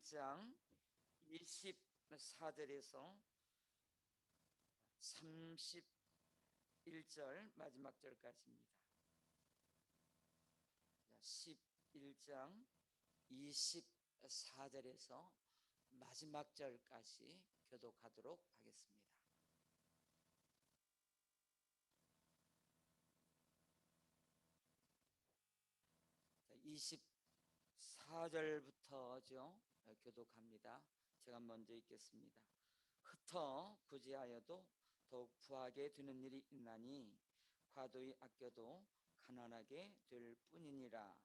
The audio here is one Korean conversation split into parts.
11장 24절에서 31절 마지막 절까지입니다. 11장 24절에서 마지막 절까지 교독하도록 하겠습니다. 24절부터죠. 교독합니다. 제가 먼저 읽겠습니다. 흩어 구제하여도 더욱 부하게 되는 일이 있나니 과도히 아껴도 가난하게 될 뿐이니라.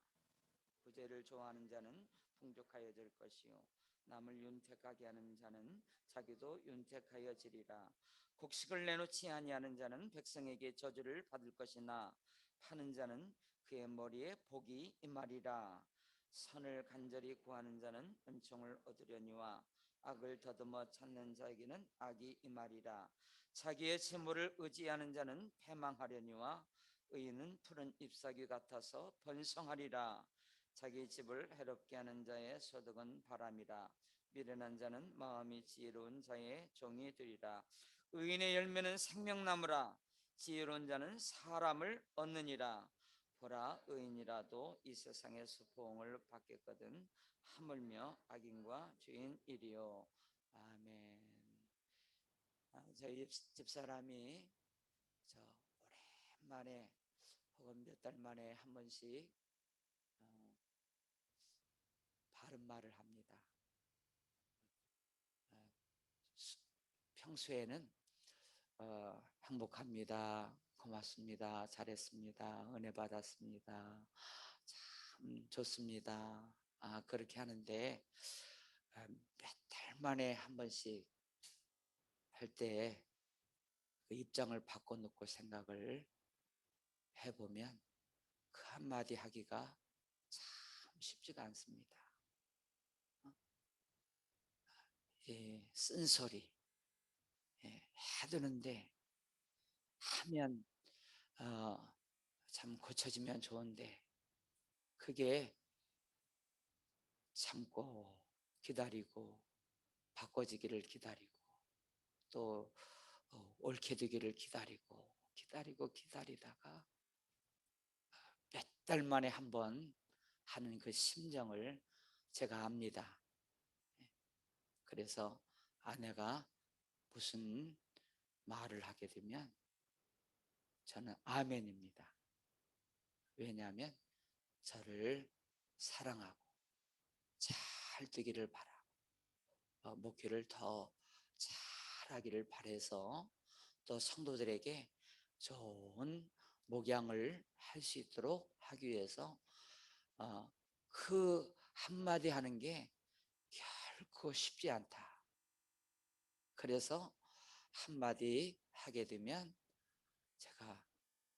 구제를 좋아하는 자는 풍족하여질 것이요 남을 윤택하게 하는 자는 자기도 윤택하여지리라. 곡식을 내놓지 아니하는 자는 백성에게 저주를 받을 것이나 파는 자는 그의 머리에 복이 임하리라. 선을 간절히 구하는 자는 은총을 얻으려니와 악을 더듬어 찾는 자에게는 악이 임하리라. 자기의 재물을 의지하는 자는 패망하려니와 의인은 푸른 잎사귀 같아서 번성하리라. 자기 집을 해롭게 하는 자의 소득은 바람이라. 미련한 자는 마음이 지혜로운 자의 종이 되리라. 의인의 열매는 생명나무라. 지혜로운 자는 사람을 얻느니라. 보라, 의인이라도 이 세상에서 보응을 받겠거든 하물며 악인과 죄인이리요. 아멘. 저희 집사람이 오랜만에 혹은 몇 달 만에 한 번씩 바른 말을 합니다. 평소에는 행복합니다, 고맙습니다, 잘했습니다, 은혜 받았습니다, 참 좋습니다, 그렇게 하는데 몇 달 만에 한 번씩 할 때 그 입장을 바꿔놓고 생각을 해보면 그 한마디 하기가 참 쉽지가 않습니다. 쓴소리 해두는데 하면 참 고쳐지면 좋은데 그게 참고 기다리고 바꿔지기를 기다리고 또 옳게 되기를 기다리다가 몇 달 만에 한 번 하는 그 심정을 제가 압니다. 그래서 아내가 무슨 말을 하게 되면 저는 아멘입니다. 왜냐하면 저를 사랑하고 잘 되기를 바라고 목회를 더 잘하기를 바라서 또 성도들에게 좋은 목양을 할 수 있도록 하기 위해서 그 한마디 하는 게 결코 쉽지 않다. 그래서 한마디 하게 되면 제가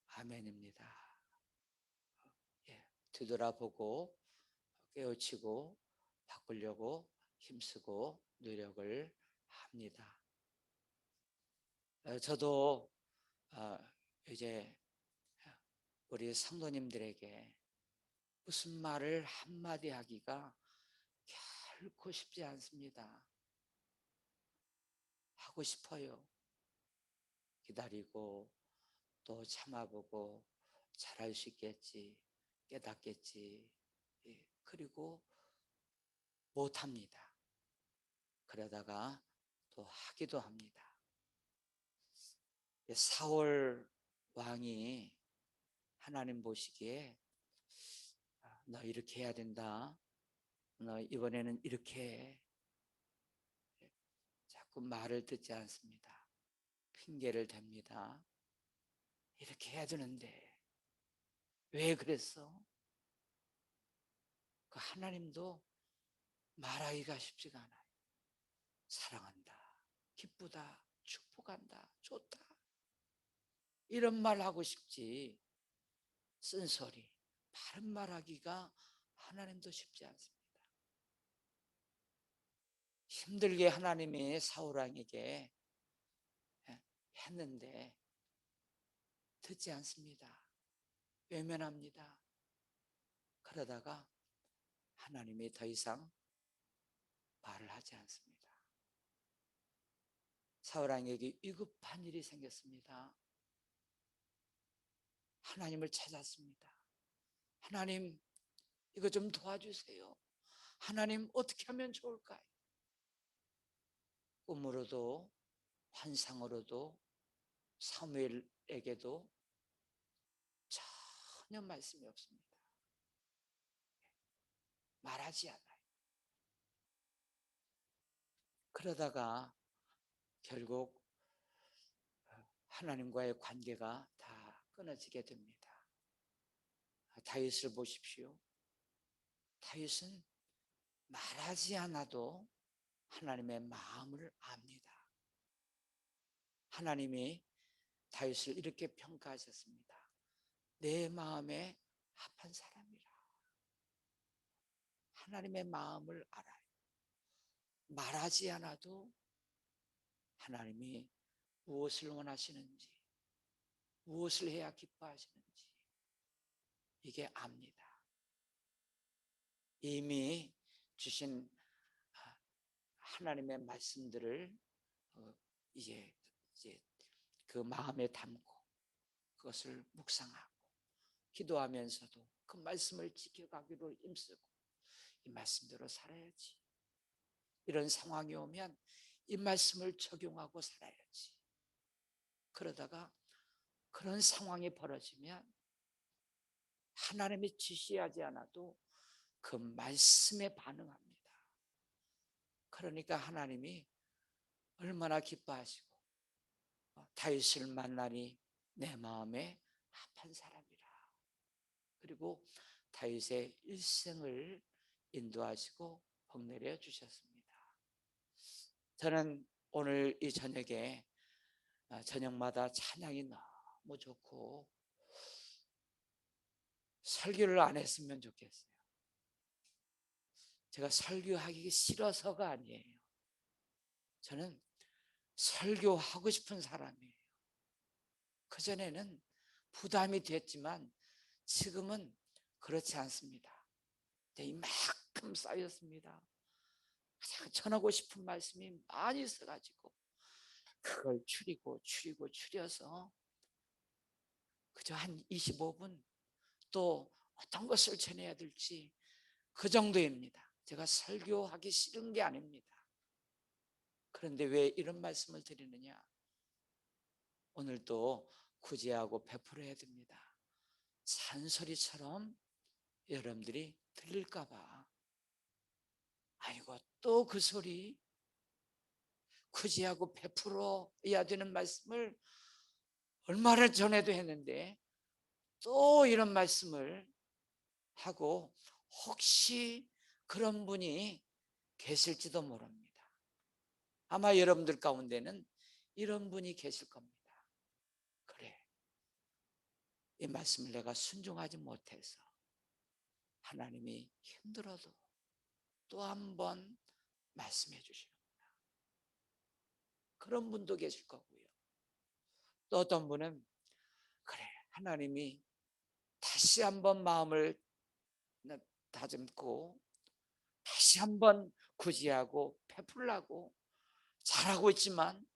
아멘입니다. 뒤돌아보고 깨우치고 바꾸려고 힘쓰고 노력을 합니다. 저도 이제 우리 성도님들에게 무슨 말을 한마디 하기가 결코 쉽지 않습니다. 하고 싶어요. 기다리고 또 참아보고 잘할 수 있겠지, 깨닫겠지. 그리고 못합니다. 그러다가 또 하기도 합니다. 사울 왕이 하나님 보시기에 너 이렇게 해야 된다, 너 이번에는 이렇게 해. 자꾸 말을 듣지 않습니다. 핑계를 댑니다. 이렇게 해야 되는데 왜 그랬어? 그 하나님도 말하기가 쉽지가 않아요. 사랑한다, 기쁘다, 축복한다, 좋다, 이런 말 하고 싶지 쓴소리, 바른 말 하기가 하나님도 쉽지 않습니다. 힘들게 하나님이 사울왕에게 했는데 듣지 않습니다. 외면합니다. 그러다가 하나님이 더 이상 하지 않습니다. 사울 왕에게 위급한 일이 생겼습니다. 하나님을 찾았습니다. 하나님, 이거 좀 도와주세요. 하나님, 어떻게 하면 좋을까요? 꿈으로도 환상으로도 사무엘에게도 전혀 말씀이 없습니다. 말하지 않아요. 그러다가 결국 하나님과의 관계가 다 끊어지게 됩니다. 다윗을 보십시오. 다윗은 말하지 않아도 하나님의 마음을 압니다. 하나님이 다윗을 이렇게 평가하셨습니다. 내 마음에 합한 사람이라. 하나님의 마음을 알아요. 말하지 않아도 하나님이 무엇을 원하시는지, 무엇을 해야 기뻐하시는지 이게 압니다. 이미 주신 하나님의 말씀들을 이제 그 마음에 담고 그것을 묵상하고 기도하면서도 그 말씀을 지켜가기로 힘쓰고 이 말씀대로 살아야지. 이런 상황이 오면 이 말씀을 적용하고 살아야지. 그러다가 그런 상황이 벌어지면 하나님이 지시하지 않아도 그 말씀에 반응합니다. 그러니까 하나님이 얼마나 기뻐하시고 다윗을 만나니 내 마음에 합한 사람이라. 그리고 다윗의 일생을 인도하시고 복내려 주셨습니다. 저는 오늘 이 저녁에 저녁마다 찬양이 너무 좋고 설교를 안 했으면 좋겠어요. 제가 설교하기 싫어서가 아니에요. 저는 설교하고 싶은 사람이에요. 그전에는 부담이 됐지만 지금은 그렇지 않습니다. 이만큼 쌓였습니다. 전하고 싶은 말씀이 많이 있어가지고 그걸 추려서 그저 한 25분 또 어떤 것을 전해야 될지 그 정도입니다. 제가 설교하기 싫은 게 아닙니다. 그런데 왜 이런 말씀을 드리느냐? 오늘도 구제하고 베풀어야 됩니다. 잔소리처럼 여러분들이 들릴까 봐. 아이고 또 그 소리, 구제하고 베풀어야 되는 말씀을 얼마나 전에도 했는데 또 이런 말씀을 하고 혹시 그런 분이 계실지도 모릅니다. 아마 여러분들 가운데는 이런 분이 계실 겁니다. 그래, 이 말씀을 내가 순종하지 못해서 하나님이 힘들어도 또 한 번 말씀해 주시는구나. 그런 분도 계실 거고요. 또 어떤 분은 그래, 하나님이 다시 한번 마음을 다듬고 다시 한번 구제하고 베풀라고 잘하고 있지만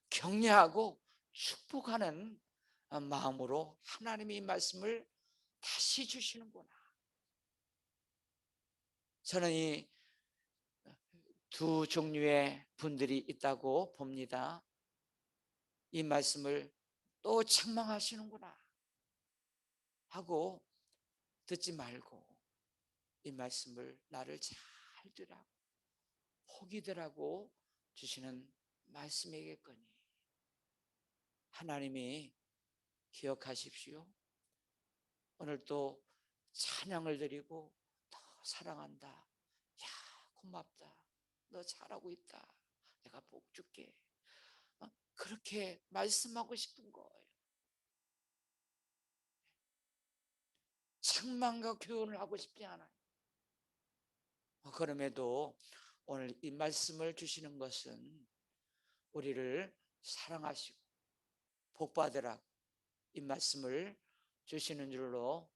격려하고 축복하는 마음으로 하나님이 말씀을 다시 주시는구나. 저는 이 두 종류의 분들이 있다고 봅니다. 이 말씀을 또 책망하시는구나 하고 듣지 말고 이 말씀을 나를 잘 들으라고 복이 되라고 주시는 말씀이겠거니 하나님이 기억하십시오. 오늘 또 찬양을 드리고 더 사랑한다. 야, 고맙다. 너 잘하고 있다. 내가 복 줄게. 그렇게 말씀하고 싶은 거예요. 책망과 교훈을 하고 싶지 않아요. 그럼에도 오늘 이 말씀을 주시는 것은 우리를 사랑하시고 복받으라고 이 말씀을 주시는 줄로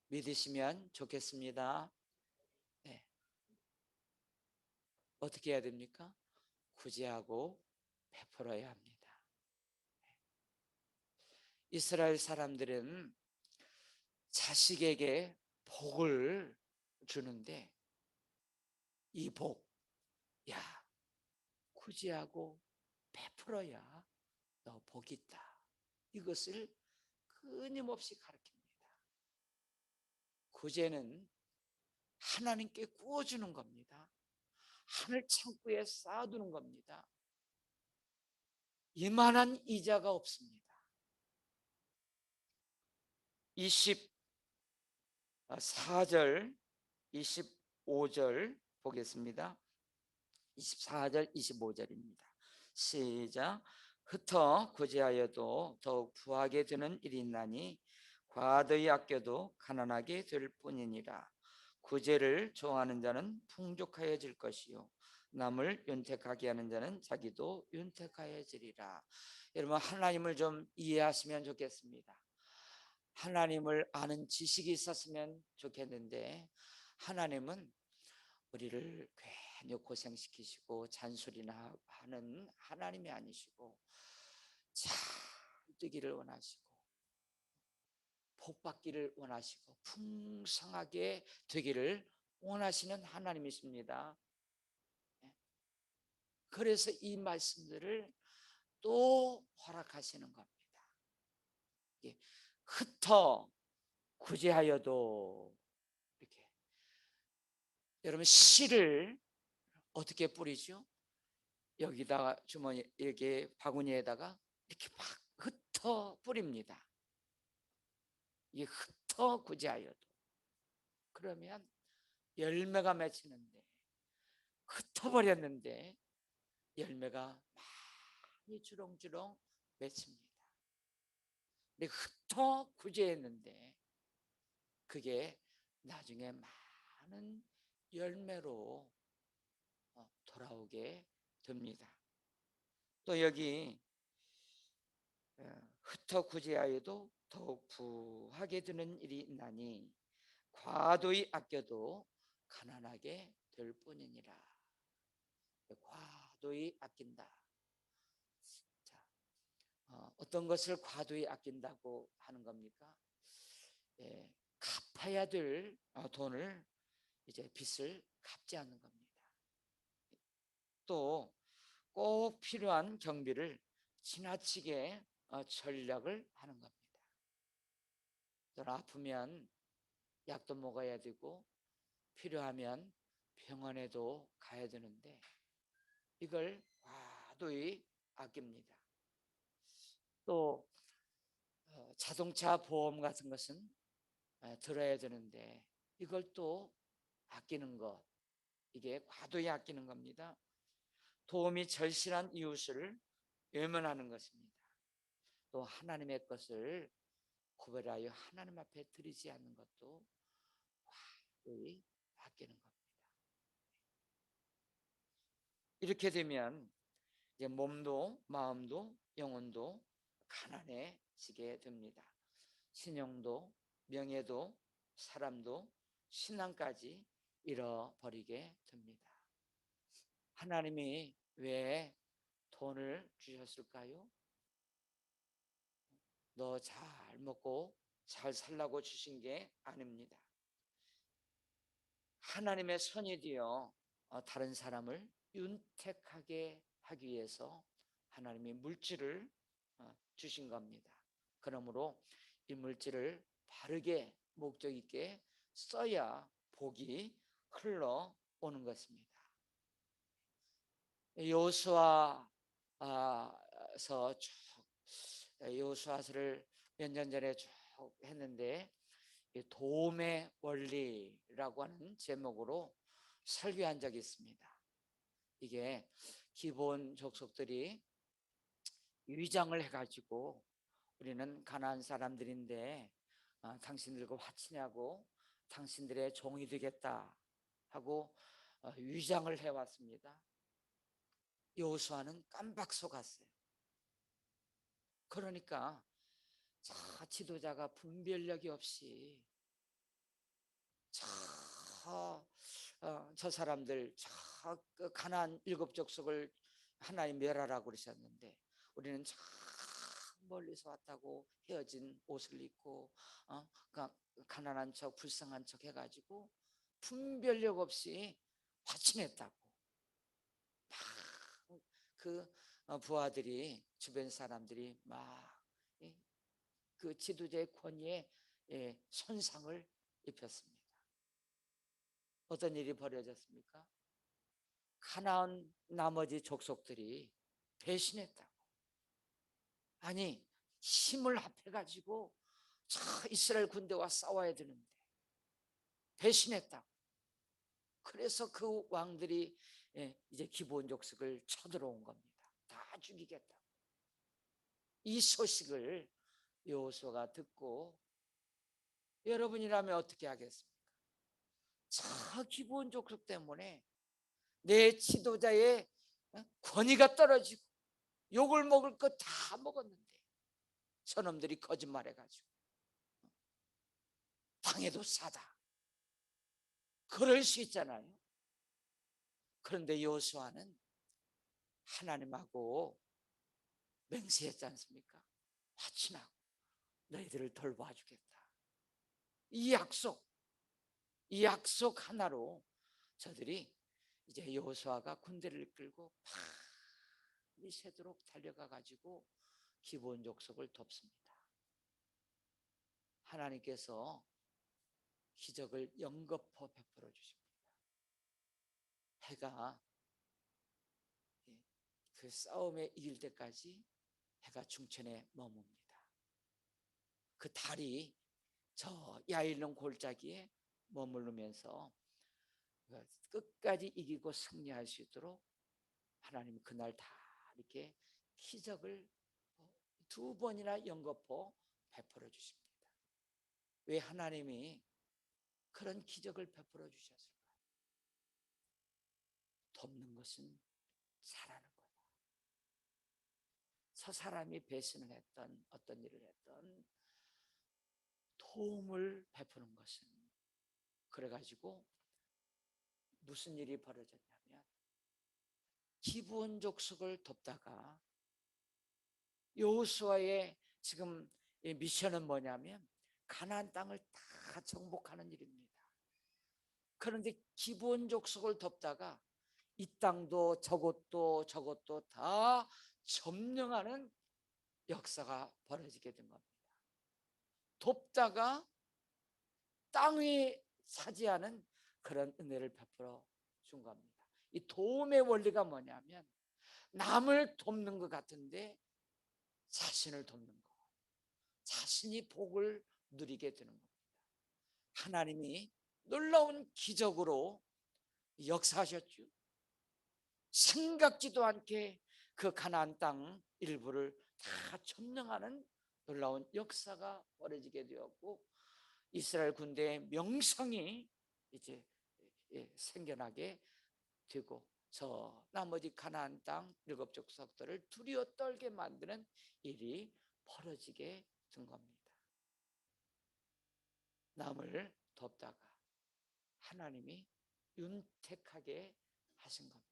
믿으시면 좋겠습니다. 네. 어떻게 해야 됩니까? 구제하고 베풀어야 합니다. 이스라엘 사람들은 자식에게 복을 주는데 이 복, 야, 구제하고 베풀어야 너 복이 있다. 이것을 끊임없이 가르칩니다. 구제는 하나님께 구워주는 겁니다. 하늘 창고에 쌓아두는 겁니다. 이만한 이자가 없습니다. 24절, 25절 보겠습니다. 24절, 25절입니다. 시작. 흩어 구제하여도 더욱 부하게 되는 일이 있나니 과도히 아껴도 가난하게 될 뿐이니라. 구제를 좋아하는 자는 풍족하여질 것이요 남을 윤택하게 하는 자는 자기도 윤택하여지리라. 여러분, 하나님을 좀 이해하시면 좋겠습니다. 하나님을 아는 지식이 있었으면 좋겠는데 하나님은 우리를 괜히 고생시키시고 잔소리나 하는 하나님이 아니시고 잘 되기를 원하시고 복받기를 원하시고 풍성하게 되기를 원하시는 하나님이십니다. 그래서 이 말씀들을 또 허락하시는 겁니다. 흩어 구제하여도 이렇게 여러분 씨를 어떻게 뿌리죠? 여기다가 주머니 이렇게 바구니에다가 이렇게 막 흩어 뿌립니다. 이 흩어 구제하여도 그러면 열매가 맺히는데 흩어버렸는데 열매가 많이 주렁주렁 맺힙니다. 근데 흩어 구제했는데 그게 나중에 많은 열매로 돌아오게 됩니다. 또 여기 흩어 구제하여도 더욱 부하게 되는 일이 있나니 과도히 아껴도 가난하게 될 뿐이니라. 과도히 아낀다. 자, 어떤 것을 과도히 아낀다고 하는 겁니까? 갚아야 될 돈을 이제 빚을 갚지 않는 겁니다. 또 꼭 필요한 경비를 지나치게 전략을 하는 겁니다. 아프면 약도 먹어야 되고 필요하면 병원에도 가야 되는데 이걸 과도히 아낍니다. 또 자동차 보험 같은 것은 들어야 되는데 이걸 또 아끼는 것, 이게 과도히 아끼는 겁니다. 도움이 절실한 이웃을 외면하는 것입니다. 또 하나님의 것을 구별하여 하나님 앞에 드리지 않는 것도 과도히 아끼는 겁니다. 이렇게 되면 이제 몸도 마음도 영혼도 가난해지게 됩니다. 신용도 명예도 사람도 신앙까지 잃어버리게 됩니다. 하나님이 왜 돈을 주셨을까요? 너 잘 먹고 잘 살라고 주신 게 아닙니다. 하나님의 선이 되어 다른 사람을 윤택하게 하기 위해서 하나님이 물질을 주신 겁니다. 그러므로 이 물질을 바르게 목적 있게 써야 복이 흘러오는 것입니다. 여호수아서 여호수아서를 몇 년 전에 쭉 했는데 도움의 원리라고 하는 제목으로 설교한 적이 있습니다. 이게 기본 족속들이 위장을 해가지고 우리는 가난한 사람들인데 당신들과 화치냐고 당신들의 종이 되겠다 하고 위장을 해왔습니다. 여호수아는 깜박 속았어요. 그러니까 지도자가 분별력이 없이 저 사람들 그 가나안 7족속을 하나님 멸하라고 그러셨는데 우리는 저 멀리서 왔다고 헤어진 옷을 입고 가난한 척 불쌍한 척 해가지고 분별력 없이 화친했다고 그 부하들이 주변 사람들이 막 그 지도자의 권위에 손상을 입혔습니다. 어떤 일이 벌어졌습니까? 가나안 나머지 족속들이 배신했다고. 아니 힘을 합해가지고 저 이스라엘 군대와 싸워야 되는데 배신했다고. 그래서 그 왕들이 이제 기브온 족속을 쳐들어온 겁니다. 다 죽이겠다고. 이 소식을 여호수아가 듣고 여러분이라면 어떻게 하겠습니까? 저 기브온 족속 때문에 내 지도자의 권위가 떨어지고 욕을 먹을 것 다 먹었는데 저놈들이 거짓말해가지고 당해도 싸다. 그럴 수 있잖아요. 그런데 여호수아는 하나님하고 맹세했지 않습니까? 화친하고 너희들을 돌봐주겠다. 이 약속 하나로 저들이 이제 여호수아가 군대를 이끌고 밤이 새도록 달려가 가지고 기브온 족속을 돕습니다. 하나님께서 기적을 연거푸 베풀어 주십니다. 해가 그 싸움에 이길 때까지 해가 중천에 머뭅니다. 그 달이 저 야일론 골짜기에 머무르면서 끝까지 이기고 승리할 수 있도록 하나님이 그날 다 이렇게 기적을 2번이나 연거푸 베풀어 주십니다. 왜 하나님이 그런 기적을 베풀어 주셨을까요? 돕는 것은 잘하는 거다. 저 사람이 배신을 했던 어떤 일을 했던 도움을 베푸는 것은 그래가지고 무슨 일이 벌어졌냐면 기브온 족속을 돕다가 여호수아의 지금 미션은 뭐냐면 가나안 땅을 다 정복하는 일입니다. 그런데 기브온 족속을 돕다가 이 땅도 저것도 다 점령하는 역사가 벌어지게 된 겁니다. 돕다가 땅이 차지하는 그런 은혜를 베풀어 준 겁니다. 이 도움의 원리가 뭐냐면 남을 돕는 것 같은데 자신을 돕는 거, 자신이 복을 누리게 되는 겁니다. 하나님이 놀라운 기적으로 역사하셨죠. 생각지도 않게 그 가나안 땅 일부를 다 점령하는 놀라운 역사가 벌어지게 되었고 이스라엘 군대의 명성이 이제 생겨나게 되고 저 나머지 가나안 땅 7족속들을 두려워 떨게 만드는 일이 벌어지게 된 겁니다. 남을 돕다가 하나님이 윤택하게 하신 겁니다.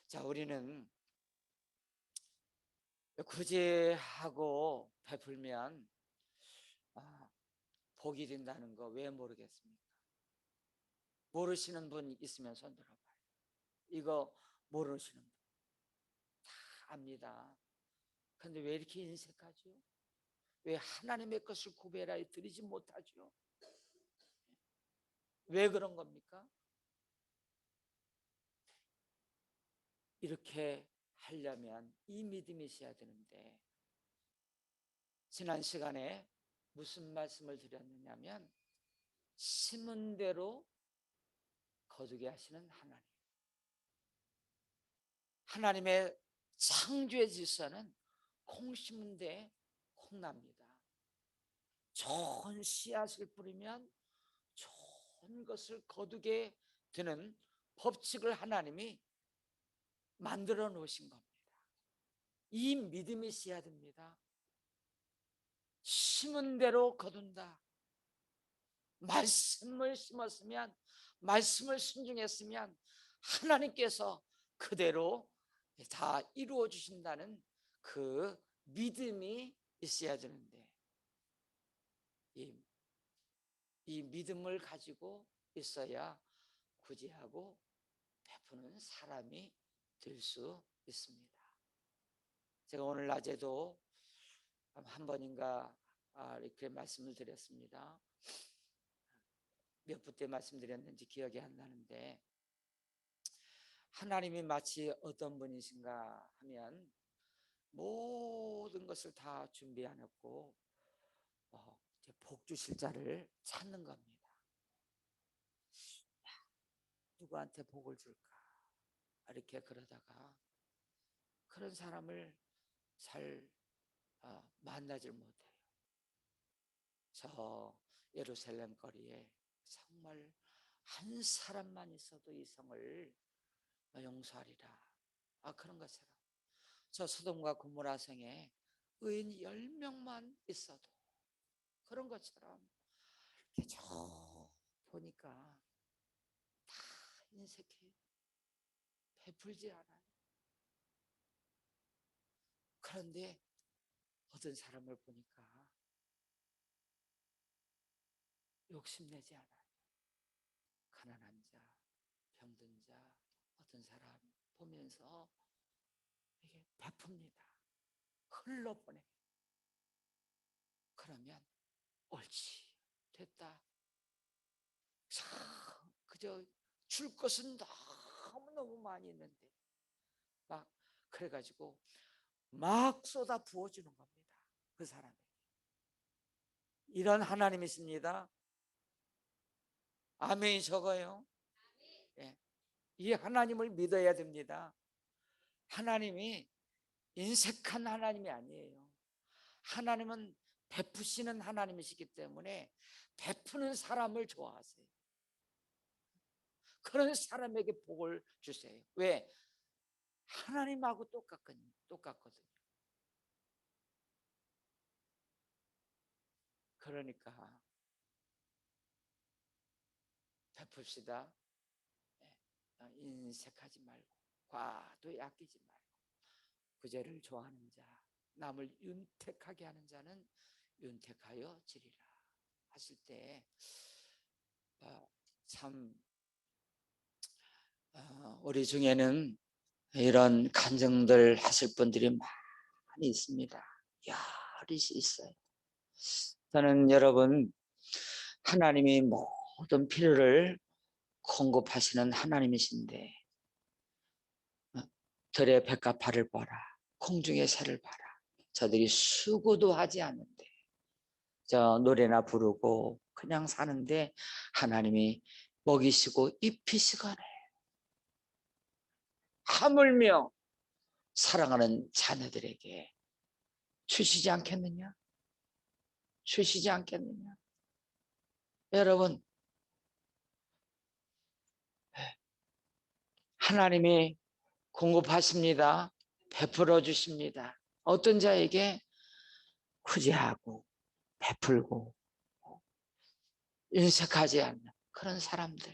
자, 우리는 구제하고 베풀면 복이 된다는 거 왜 모르겠습니까? 모르시는 분 있으면 손 들어봐요. 이거 모르시는 분 다 압니다. 그런데 왜 이렇게 인색하죠? 왜 하나님의 것을 구별하여 드리지 못하죠? 왜 그런 겁니까? 이렇게 하려면 이 믿음이 있어야 되는데 지난 시간에 무슨 말씀을 드렸느냐면 심은 대로 거두게 하시는 하나님, 하나님의 창조의 질서는 콩 심은 데 콩납니다. 좋은 씨앗을 뿌리면 좋은 것을 거두게 되는 법칙을 하나님이 만들어 놓으신 겁니다. 이 믿음이 있어야 됩니다. 심은 대로 거둔다. 말씀을 심었으면, 말씀을 순종했으면 하나님께서 그대로 다 이루어 주신다는 그 믿음이 있어야 되는데, 이, 이 믿음을 가지고 있어야 구제하고 베푸는 사람이 될 수 있습니다. 제가 오늘 낮에도 한 번인가 이렇게 말씀을 드렸습니다. 몇 분 때 말씀드렸는지 기억이 안 나는데, 하나님이 마치 어떤 분이신가 하면 모든 것을 다 준비해 놓고 복 주실 자를 찾는 겁니다. 누구한테 복을 줄까 이렇게 그러다가 그런 사람을 잘 만나질 못해요. 저 예루살렘 거리에 정말 한 사람만 있어도 이 성을 용서하리라, 그런 것처럼 저 소돔과 고모라 성에 의인 10명만 있어도 그런 것처럼 이렇게 쭉 보니까 다 인색해, 베풀지 않아요. 그런데 어떤 사람을 보니까 욕심내지 않아요. 가난한 자, 병든 자, 어떤 사람 보면서 이게 베풉니다. 흘러보내. 그러면 옳지, 됐다. 그저 줄 것은 너무너무 많이 있는데 막 그래가지고 막 쏟아 부어주는 겁니다. 그 사람에게. 이런 하나님이십니다. 아멘이 적어요. 예. 이 하나님을 믿어야 됩니다. 하나님이 인색한 하나님이 아니에요. 하나님은 베푸시는 하나님이시기 때문에 베푸는 사람을 좋아하세요. 그런 사람에게 복을 주세요. 왜? 하나님하고 똑같거든요. 그러니까 베풉시다. 인색하지 말고 과도히 아끼지 말고 구제를 좋아하는 자, 남을 윤택하게 하는 자는 윤택하여 지리라 하실 때 참 우리 중에는 이런 간증들 하실 분들이 많이 있습니다. 여럿이 있어요. 저는 여러분, 하나님이 모든 필요를 공급하시는 하나님이신데 들의 백합화를 봐라, 공중의 새를 봐라. 저들이 수고도 하지 않는데 저 노래나 부르고 그냥 사는데 하나님이 먹이시고 입히시거늘 하물며 사랑하는 자녀들에게 주시지 않겠느냐? 주시지 않겠느냐? 여러분, 하나님이 공급하십니다. 베풀어 주십니다. 어떤 자에게? 구제하고 베풀고 인색하지 않는 그런 사람들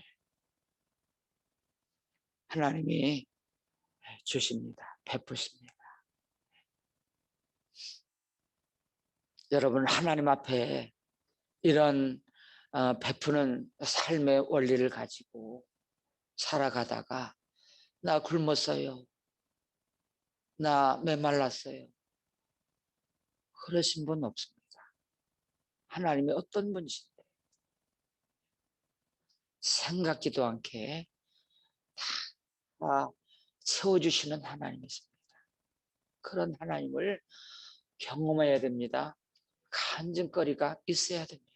하나님이 주십니다. 베푸십니다. 여러분, 하나님 앞에 이런 베푸는 삶의 원리를 가지고 살아가다가 나 굶었어요, 나 메말랐어요, 그러신 분 없습니다. 하나님이 어떤 분이신데 생각지도 않게 다 채워주시는 하나님이십니다. 그런 하나님을 경험해야 됩니다. 간증거리가 있어야 됩니다.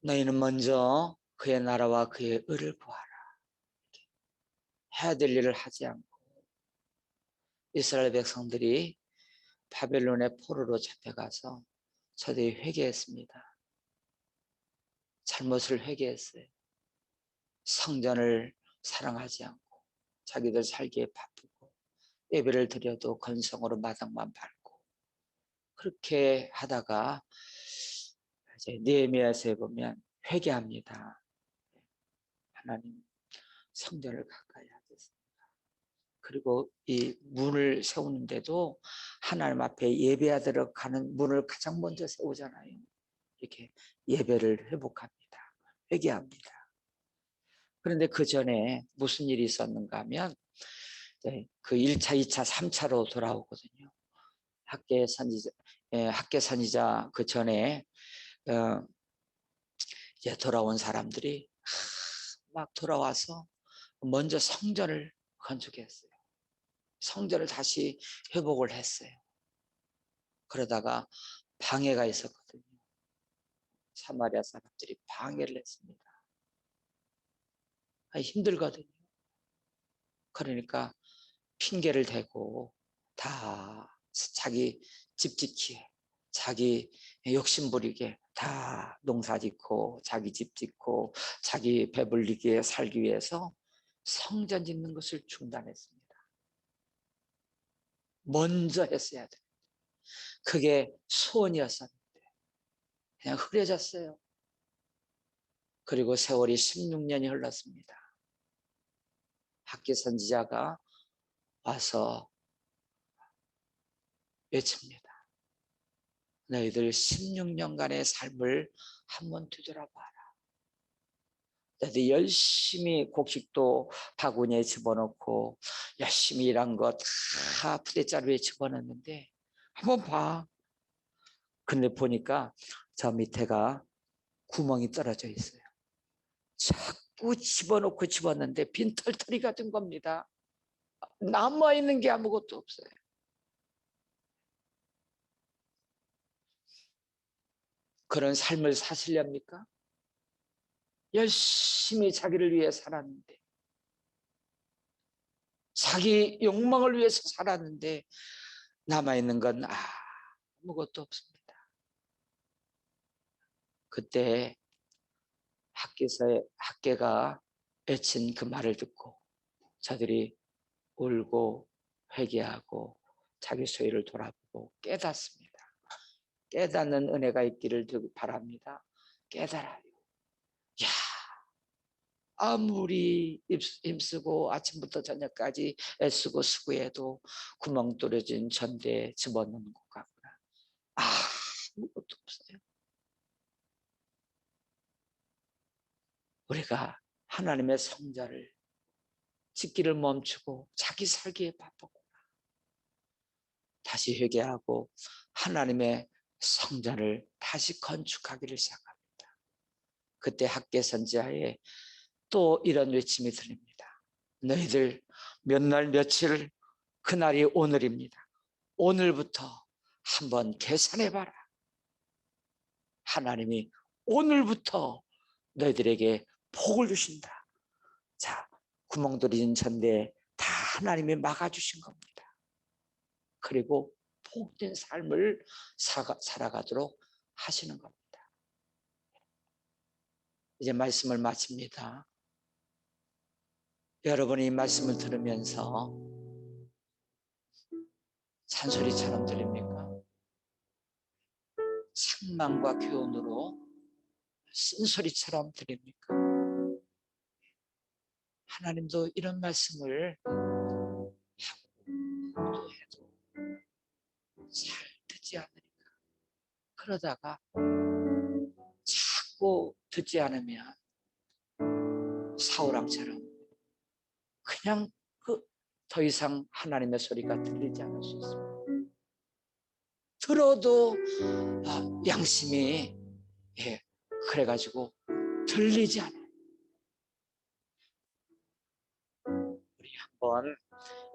너희는 먼저 그의 나라와 그의 의를 구하라. 해야 될 일을 하지 않고 이스라엘 백성들이 바벨론의 포로로 잡혀가서 저들이 회개했습니다. 잘못을 회개했어요. 성전을 사랑하지 않고 자기들 살기에 바쁘고 예배를 드려도 건성으로 마당만 밟고 그렇게 하다가 이제 느헤미야서에 보면 회개합니다. 하나님, 성전을 가까이 하겠습니다. 그리고 이 문을 세우는데도 하나님 앞에 예배하도록 가는 문을 가장 먼저 세우잖아요. 이렇게 예배를 회복합니다. 회개합니다. 그런데 그 전에 무슨 일이 있었는가 하면 그 1차, 2차, 3차로 돌아오거든요. 학계 선지자 그 전에 이제 돌아온 사람들이 막 돌아와서 먼저 성전을 건축했어요. 성전을 다시 회복을 했어요. 그러다가 방해가 있었거든요. 사마리아 사람들이 방해를 했습니다. 힘들거든요. 그러니까 핑계를 대고 다 자기 집 짓기에, 자기 욕심 부리게 다 농사 짓고 자기 집 짓고 자기 배불리게 살기 위해서 성전 짓는 것을 중단했습니다. 먼저 했어야 돼. 그게 소원이었었는데 그냥 흐려졌어요. 그리고 세월이 16년이 흘렀습니다. 학계 선지자가 와서 외칩니다. 너희들 16년간의 삶을 한번 되돌아봐라. 너희들 열심히 곡식도 바구니에 집어넣고 열심히 일한 거 다 부대자루에 집어넣는데 한번 봐. 근데 보니까 저 밑에가 구멍이 떨어져 있어요. 자꾸 집어넣고 집었는데 빈털터리가 된 겁니다. 남아있는 게 아무것도 없어요. 그런 삶을 사시렵니까? 열심히 자기를 위해 살았는데, 자기 욕망을 위해서 살았는데 남아있는 건 아무것도 없습니다. 그때 학계가 외친 그 말을 듣고 저들이 울고 회개하고 자기 소유를 돌아보고 깨닫습니다. 깨닫는 은혜가 있기를 바랍니다. 깨달아요. 야, 아무리 힘쓰고 아침부터 저녁까지 애쓰고 수고해도 구멍 뚫어진 전대에 집어넣는 것 같구나. 아무것도 없어요. 우리가 하나님의 성전을 짓기를 멈추고 자기 살기에 바쁘구나. 다시 회개하고 하나님의 성전을 다시 건축하기를 시작합니다. 그때 학계 선지자에 또 이런 외침이 들립니다. 너희들 몇 날 며칠, 그날이 오늘입니다. 오늘부터 한번 계산해봐라. 하나님이 오늘부터 너희들에게 복을 주신다. 자, 구멍 뚫린 전대에 다 하나님이 막아주신 겁니다. 그리고 복된 삶을 살아가도록 하시는 겁니다. 이제 말씀을 마칩니다. 여러분이 이 말씀을 들으면서 잔소리처럼 들립니까? 책망과 교훈으로 쓴소리처럼 들립니까? 하나님도 이런 말씀을 하고 해도 잘 듣지 않으니까, 그러다가 자꾸 듣지 않으면 사울왕처럼 그냥 더 이상 하나님의 소리가 들리지 않을 수 있습니다. 들어도 양심이 그래가지고 들리지 않아요. 우리 한번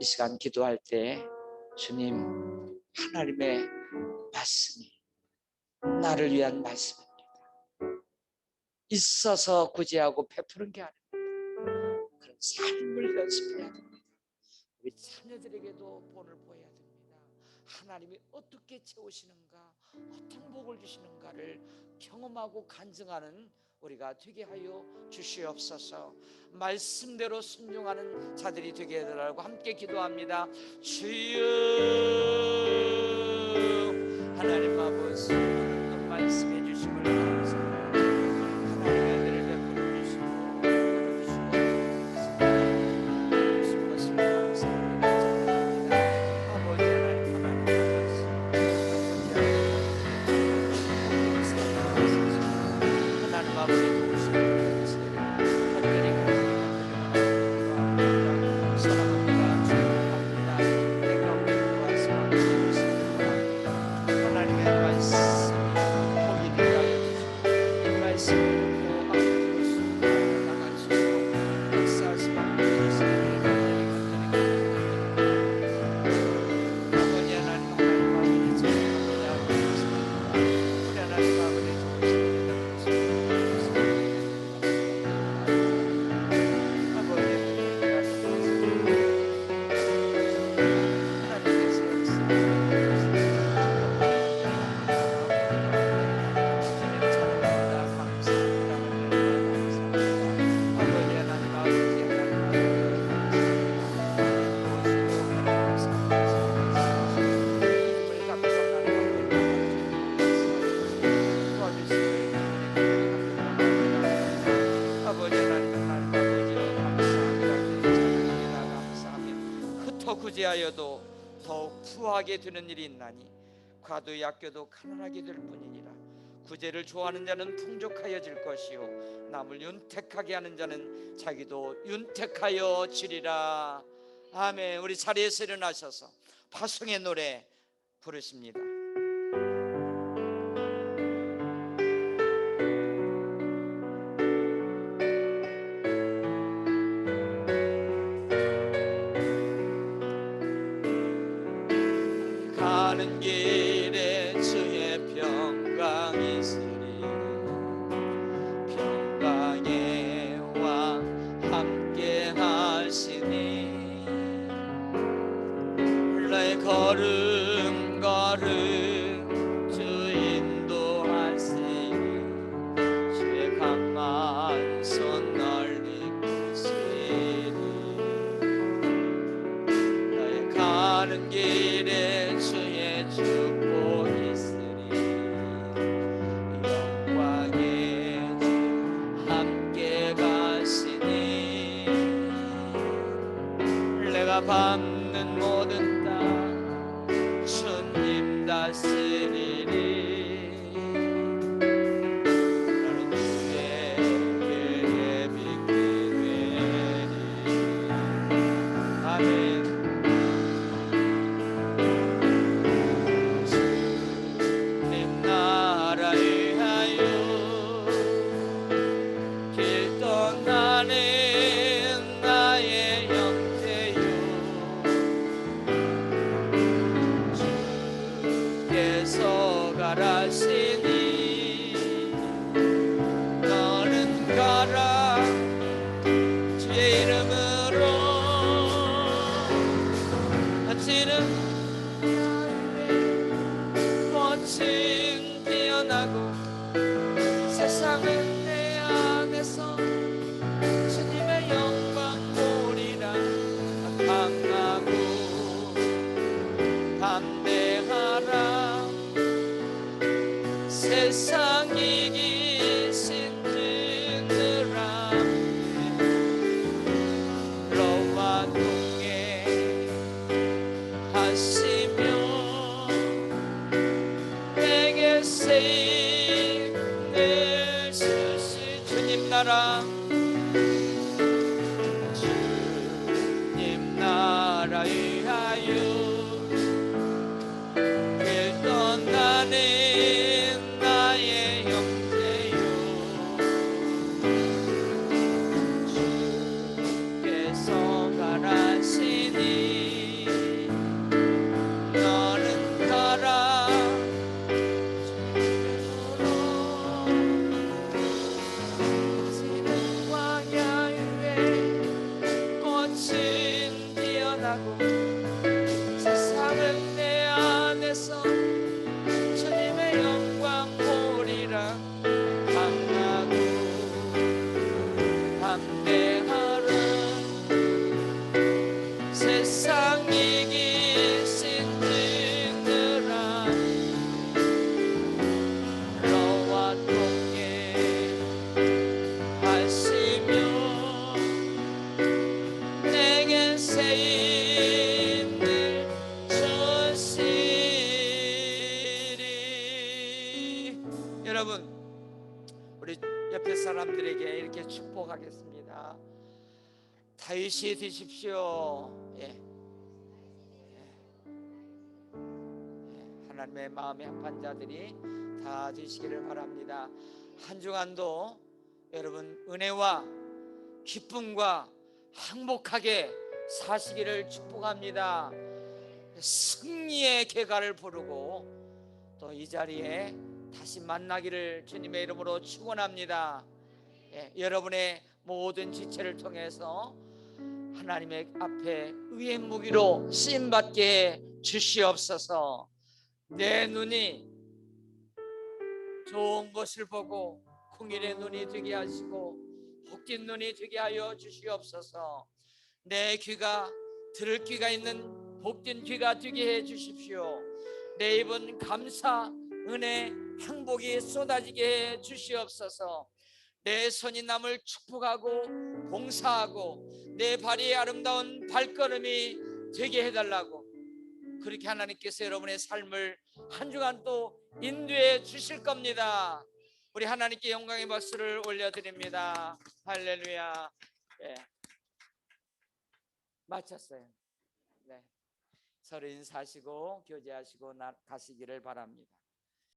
이 시간 기도할 때 주님, 하나님의 말씀이 나를 위한 말씀입니다. 있어서 구제하고 베푸는 게 아닙니다. 그런 삶을 연습해야 됩니다. 우리 자녀들에게도 본을 보여야 됩니다. 하나님이 어떻게 채우시는가, 어떤 복을 주시는가를 경험하고 간증하는 우리가 되게 하여 주시옵소서. 말씀대로 순종하는 자들이 되게 해달라고 함께 기도합니다. 주여 하나님 아버지 오늘도 말씀해 주심을 감사합니다. 하나님의 은혜를 베풀어 주시고 열어주시고 주신 것을 감사합니다. 아버지 하나님 말씀 하나님 아버지 도우시는 특별히 사랑합니다. 축복합니다. 내 가운데 말씀하고 있습니다. 하나님의 말씀이 복이 되게 하여 주시고 이 말씀을 듣고 앞으로 나갈 수 있도록 역사하시고 주시기를 간절히 아버지 하나님 아버지 축복합니다. 우리 하나님 아버지 구제하여도 더욱 부하게 되는 일이 있나니 과도 약교도 가난하게 될 뿐이니라. 구제를 좋아하는 자는 풍족하여질 것이요 남을 윤택하게 하는 자는 자기도 윤택하여 지리라. 아멘. 우리 자리에서 일어나셔서 파송의 노래 부르십니다. 가는 길에 주의 평강 있으리. 평강의 왕 함께 하시니 나의 걸음 걸음 주 인도하시니 주의 강한 손 널리 푸시리. 나의 가는 길에 주의 축복 있으리. 영광의 주 함께 가시니 내가 밟는 모든 땅 주님 다스리리. 나는 주에게 예비게 되리. 아멘. 가라시니 너는 가라 주의 이름으로. 당신은 꽃은 피어나고 세상은 내 안에서 주님의 영광 보리라. 강하고 담대하라. 세상 이기신 주들 앞에 너와 동행 하시며 내게 세임을 주시. 주님 나라 주님 나라 위하여 길 떠나는 옆에 사람들에게 이렇게 축복하겠습니다. 다윗이 되십시오. 예. 하나님의 마음에 합한 자들이 다 되시기를 바랍니다. 한 주간도 여러분 은혜와 기쁨과 행복하게 사시기를 축복합니다. 승리의 개가를 부르고 또 이 자리에 다시 만나기를 주님의 이름으로 축원합니다. 여러분의 모든 지체를 통해서 하나님의 앞에 의의 무기로 쓰임받게 해 주시옵소서. 내 눈이 좋은 것을 보고 궁일의 눈이 되게 하시고 복된 눈이 되게 하여 주시옵소서. 내 귀가 들을 귀가 있는 복된 귀가 되게 해 주십시오. 내 입은 감사, 은혜, 행복이 쏟아지게 해 주시옵소서. 내 손이 남을 축복하고 봉사하고 내 발이 아름다운 발걸음이 되게 해달라고, 그렇게 하나님께서 여러분의 삶을 한 주간 또 인도해 주실 겁니다. 우리 하나님께 영광의 박수를 올려드립니다. 할렐루야. 마쳤어요. 서로 인사하시고 교제하시고 가시기를 바랍니다.